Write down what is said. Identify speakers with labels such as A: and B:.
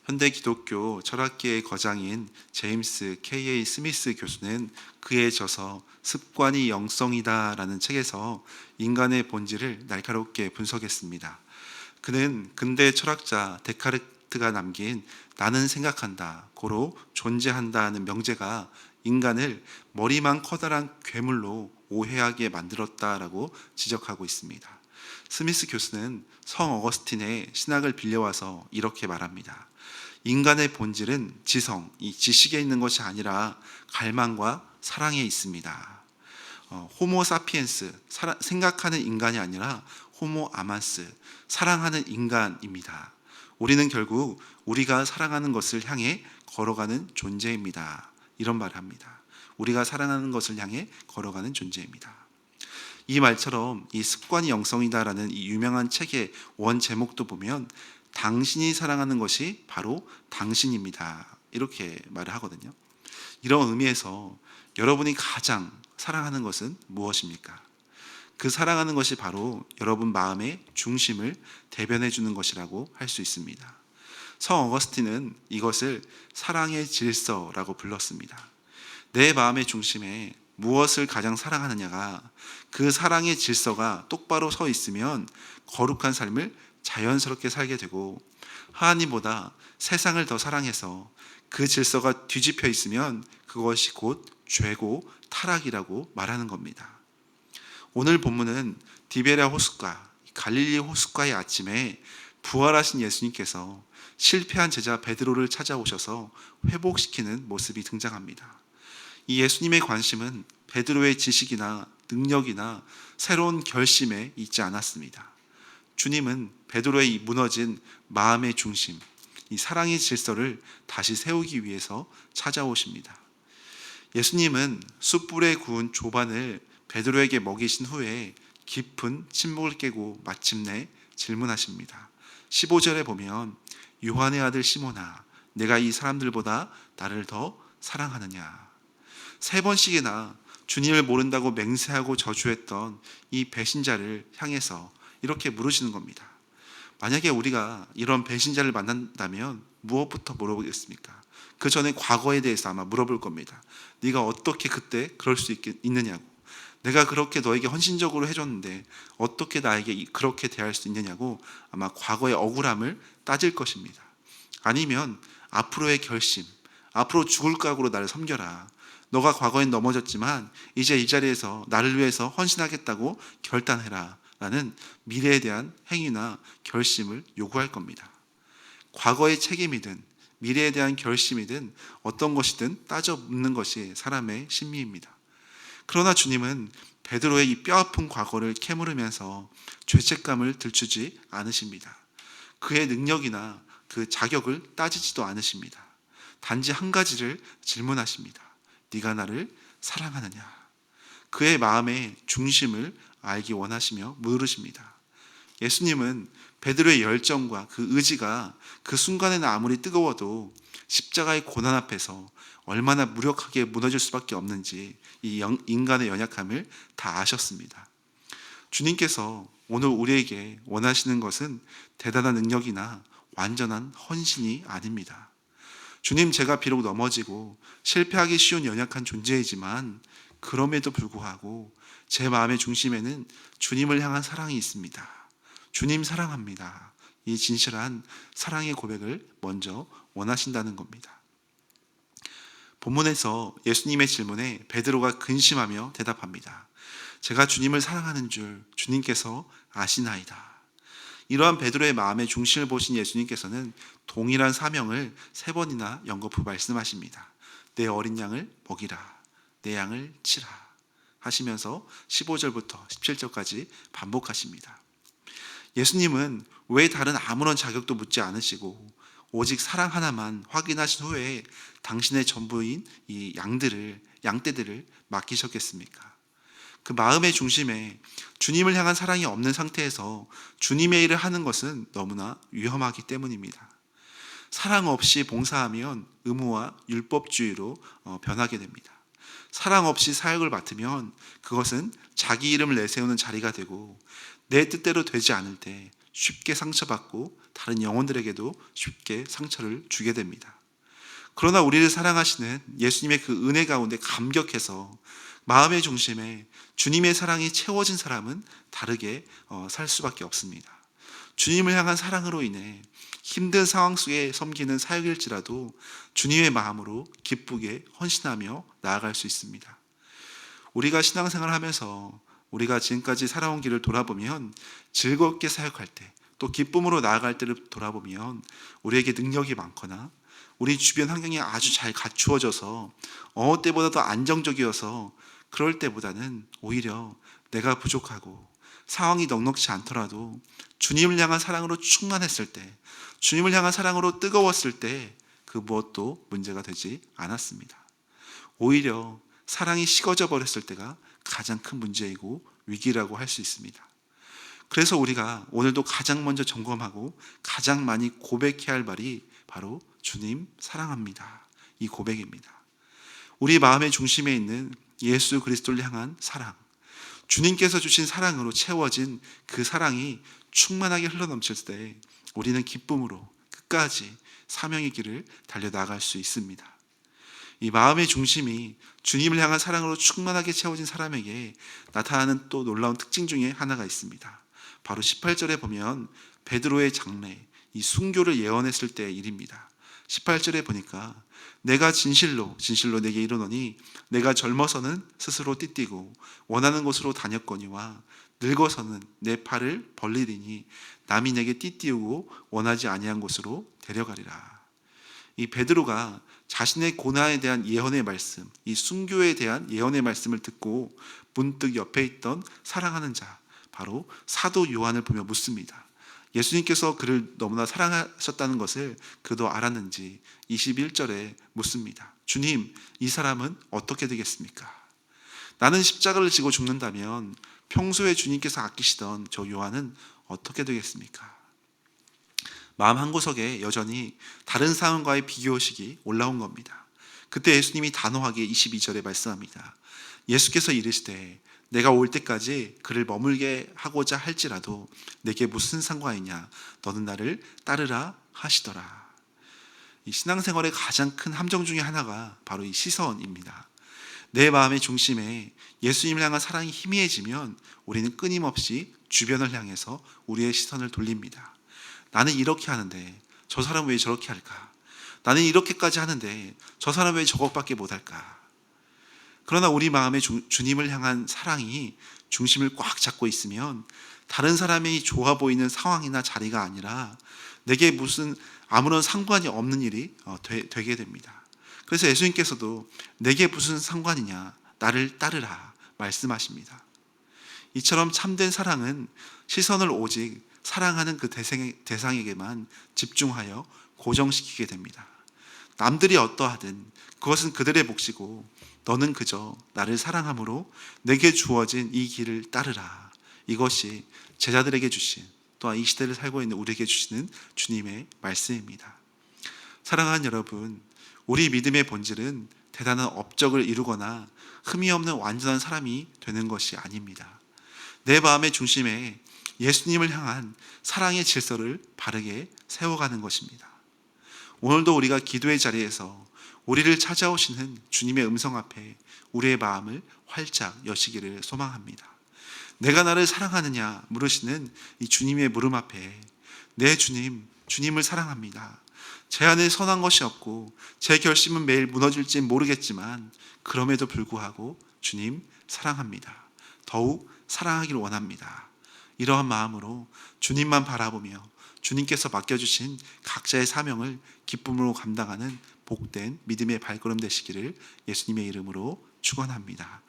A: 현대 기독교 철학계의 거장인 제임스 K.A. 스미스 교수는 그의 저서 습관이 영성이다라는 책에서 인간의 본질을 날카롭게 분석했습니다. 그는 근대 철학자 데카르트가 남긴 나는 생각한다, 고로 존재한다는 명제가 인간을 머리만 커다란 괴물로 오해하게 만들었다라고 지적하고 있습니다. 스미스 교수는 성 어거스틴의 신학을 빌려와서 이렇게 말합니다. 인간의 본질은 지성, 이 지식에 있는 것이 아니라 갈망과 사랑에 있습니다. 호모 사피엔스, 생각하는 인간이 아니라 호모 아만스, 사랑하는 인간입니다. 우리는 결국 우리가 사랑하는 것을 향해 걸어가는 존재입니다. 이런 말을 합니다. 우리가 사랑하는 것을 향해 걸어가는 존재입니다. 이 말처럼 이 습관이 영성이다라는 이 유명한 책의 원 제목도 보면 당신이 사랑하는 것이 바로 당신입니다. 이렇게 말을 하거든요. 이런 의미에서 여러분이 가장 사랑하는 것은 무엇입니까? 그 사랑하는 것이 바로 여러분 마음의 중심을 대변해 주는 것이라고 할 수 있습니다. 성 어거스틴은 이것을 사랑의 질서라고 불렀습니다. 내 마음의 중심에 무엇을 가장 사랑하느냐가 그 사랑의 질서가 똑바로 서 있으면 거룩한 삶을 자연스럽게 살게 되고, 하나님보다 세상을 더 사랑해서 그 질서가 뒤집혀 있으면 그것이 곧 죄고 타락이라고 말하는 겁니다. 오늘 본문은 디베랴 호숫가, 갈릴리 호숫가의 아침에 부활하신 예수님께서 실패한 제자 베드로를 찾아오셔서 회복시키는 모습이 등장합니다. 이 예수님의 관심은 베드로의 지식이나 능력이나 새로운 결심에 있지 않았습니다. 주님은 베드로의 이 무너진 마음의 중심, 이 사랑의 질서를 다시 세우기 위해서 찾아오십니다. 예수님은 숯불에 구운 조반을 베드로에게 먹이신 후에 깊은 침묵을 깨고 마침내 질문하십니다. 15절에 보면 요한의 아들 시몬아, 내가 이 사람들보다 나를 더 사랑하느냐. 3번씩이나 주님을 모른다고 맹세하고 저주했던 이 배신자를 향해서 이렇게 물으시는 겁니다. 만약에 우리가 이런 배신자를 만난다면 무엇부터 물어보겠습니까? 그 전에 과거에 대해서 아마 물어볼 겁니다. 네가 어떻게 그때 그럴 수 있느냐고. 내가 그렇게 너에게 헌신적으로 해줬는데 어떻게 나에게 그렇게 대할 수 있느냐고 아마 과거의 억울함을 따질 것입니다. 아니면 앞으로의 결심, 앞으로 죽을 각오로 나를 섬겨라. 너가 과거엔 넘어졌지만 이제 이 자리에서 나를 위해서 헌신하겠다고 결단해라 라는 미래에 대한 행위나 결심을 요구할 겁니다. 과거의 책임이든 미래에 대한 결심이든 어떤 것이든 따져 묻는 것이 사람의 심리입니다. 그러나 주님은 베드로의 이 뼈아픈 과거를 캐물으면서 죄책감을 들추지 않으십니다. 그의 능력이나 그 자격을 따지지도 않으십니다. 단지 한 가지를 질문하십니다. 네가 나를 사랑하느냐? 그의 마음의 중심을 알기 원하시며 물으십니다. 예수님은 베드로의 열정과 그 의지가 그 순간에는 아무리 뜨거워도 십자가의 고난 앞에서 얼마나 무력하게 무너질 수밖에 없는지 이 인간의 연약함을 다 아셨습니다. 주님께서 오늘 우리에게 원하시는 것은 대단한 능력이나 완전한 헌신이 아닙니다. 주님, 제가 비록 넘어지고 실패하기 쉬운 연약한 존재이지만 그럼에도 불구하고 제 마음의 중심에는 주님을 향한 사랑이 있습니다. 주님 사랑합니다. 이 진실한 사랑의 고백을 먼저 원하신다는 겁니다. 본문에서 예수님의 질문에 베드로가 근심하며 대답합니다. 제가 주님을 사랑하는 줄 주님께서 아시나이다. 이러한 베드로의 마음의 중심을 보신 예수님께서는 동일한 사명을 3번이나 연거푸 말씀하십니다. 내 어린 양을 먹이라, 내 양을 치라 하시면서 15절부터 17절까지 반복하십니다. 예수님은 왜 다른 아무런 자격도 묻지 않으시고 오직 사랑 하나만 확인하신 후에 당신의 전부인 이 양떼들을 맡기셨겠습니까? 그 마음의 중심에 주님을 향한 사랑이 없는 상태에서 주님의 일을 하는 것은 너무나 위험하기 때문입니다. 사랑 없이 봉사하면 의무와 율법주의로 변하게 됩니다. 사랑 없이 사역을 맡으면 그것은 자기 이름을 내세우는 자리가 되고 내 뜻대로 되지 않을 때 쉽게 상처받고 다른 영혼들에게도 쉽게 상처를 주게 됩니다. 그러나 우리를 사랑하시는 예수님의 그 은혜 가운데 감격해서 마음의 중심에 주님의 사랑이 채워진 사람은 다르게 살 수밖에 없습니다. 주님을 향한 사랑으로 인해 힘든 상황 속에 섬기는 사역일지라도 주님의 마음으로 기쁘게 헌신하며 나아갈 수 있습니다. 우리가 신앙생활을 하면서 우리가 지금까지 살아온 길을 돌아보면 즐겁게 사역할 때, 또 기쁨으로 나아갈 때를 돌아보면 우리에게 능력이 많거나 우리 주변 환경이 아주 잘 갖추어져서 어느 때보다 더 안정적이어서 그럴 때보다는 오히려 내가 부족하고 상황이 넉넉지 않더라도 주님을 향한 사랑으로 충만했을 때, 주님을 향한 사랑으로 뜨거웠을 때 그 무엇도 문제가 되지 않았습니다. 오히려 사랑이 식어져 버렸을 때가 가장 큰 문제이고 위기라고 할 수 있습니다. 그래서 우리가 오늘도 가장 먼저 점검하고 가장 많이 고백해야 할 말이 바로 주님 사랑합니다. 이 고백입니다. 우리 마음의 중심에 있는 예수 그리스도를 향한 사랑, 주님께서 주신 사랑으로 채워진 그 사랑이 충만하게 흘러넘칠 때 우리는 기쁨으로 끝까지 사명의 길을 달려나갈 수 있습니다. 이 마음의 중심이 주님을 향한 사랑으로 충만하게 채워진 사람에게 나타나는 또 놀라운 특징 중에 하나가 있습니다. 바로 18절에 보면 베드로의 장래, 이 순교를 예언했을 때의 일입니다. 18절에 보니까 내가 진실로 내게 이르노니 내가 젊어서는 스스로 띠띠고 원하는 곳으로 다녔거니와 늙어서는 내 팔을 벌리리니 남이 내게 띠띠우고 원하지 아니한 곳으로 데려가리라. 이 베드로가 자신의 고난에 대한 예언의 말씀, 이 순교에 대한 예언의 말씀을 듣고 문득 옆에 있던 사랑하는 자, 바로 사도 요한을 보며 묻습니다. 예수님께서 그를 너무나 사랑하셨다는 것을 그도 알았는지 21절에 묻습니다. 주님, 이 사람은 어떻게 되겠습니까? 나는 십자가를 지고 죽는다면 평소에 주님께서 아끼시던 저 요한은 어떻게 되겠습니까? 마음 한구석에 여전히 다른 사람과의 비교의식이 올라온 겁니다. 그때 예수님이 단호하게 22절에 말씀합니다. 예수께서 이르시되 내가 올 때까지 그를 머물게 하고자 할지라도 내게 무슨 상관이냐, 너는 나를 따르라 하시더라. 이 신앙생활의 가장 큰 함정 중에 하나가 바로 이 시선입니다. 내 마음의 중심에 예수님을 향한 사랑이 희미해지면 우리는 끊임없이 주변을 향해서 우리의 시선을 돌립니다. 나는 이렇게 하는데 저 사람은 왜 저렇게 할까? 나는 이렇게까지 하는데 저 사람은 왜 저것밖에 못할까? 그러나 우리 마음에 주님을 향한 사랑이 중심을 꽉 잡고 있으면 다른 사람이 좋아 보이는 상황이나 자리가 아니라 내게 무슨 아무런 상관이 없는 일이 되게 됩니다. 그래서 예수님께서도 내게 무슨 상관이냐, 나를 따르라 말씀하십니다. 이처럼 참된 사랑은 시선을 오직 사랑하는 그 대상에게만 집중하여 고정시키게 됩니다. 남들이 어떠하든 그것은 그들의 몫이고 너는 그저 나를 사랑함으로 내게 주어진 이 길을 따르라. 이것이 제자들에게 주신, 또한 이 시대를 살고 있는 우리에게 주시는 주님의 말씀입니다. 사랑하는 여러분, 우리 믿음의 본질은 대단한 업적을 이루거나 흠이 없는 완전한 사람이 되는 것이 아닙니다. 내 마음의 중심에 예수님을 향한 사랑의 질서를 바르게 세워가는 것입니다. 오늘도 우리가 기도의 자리에서 우리를 찾아오시는 주님의 음성 앞에 우리의 마음을 활짝 여시기를 소망합니다. 내가 나를 사랑하느냐 물으시는 이 주님의 물음 앞에 네 주님, 주님을 사랑합니다. 제 안에 선한 것이 없고 제 결심은 매일 무너질지 모르겠지만 그럼에도 불구하고 주님 사랑합니다. 더욱 사랑하길 원합니다. 이러한 마음으로 주님만 바라보며 주님께서 맡겨주신 각자의 사명을 기쁨으로 감당하는 복된 믿음의 발걸음 되시기를 예수님의 이름으로 축원합니다.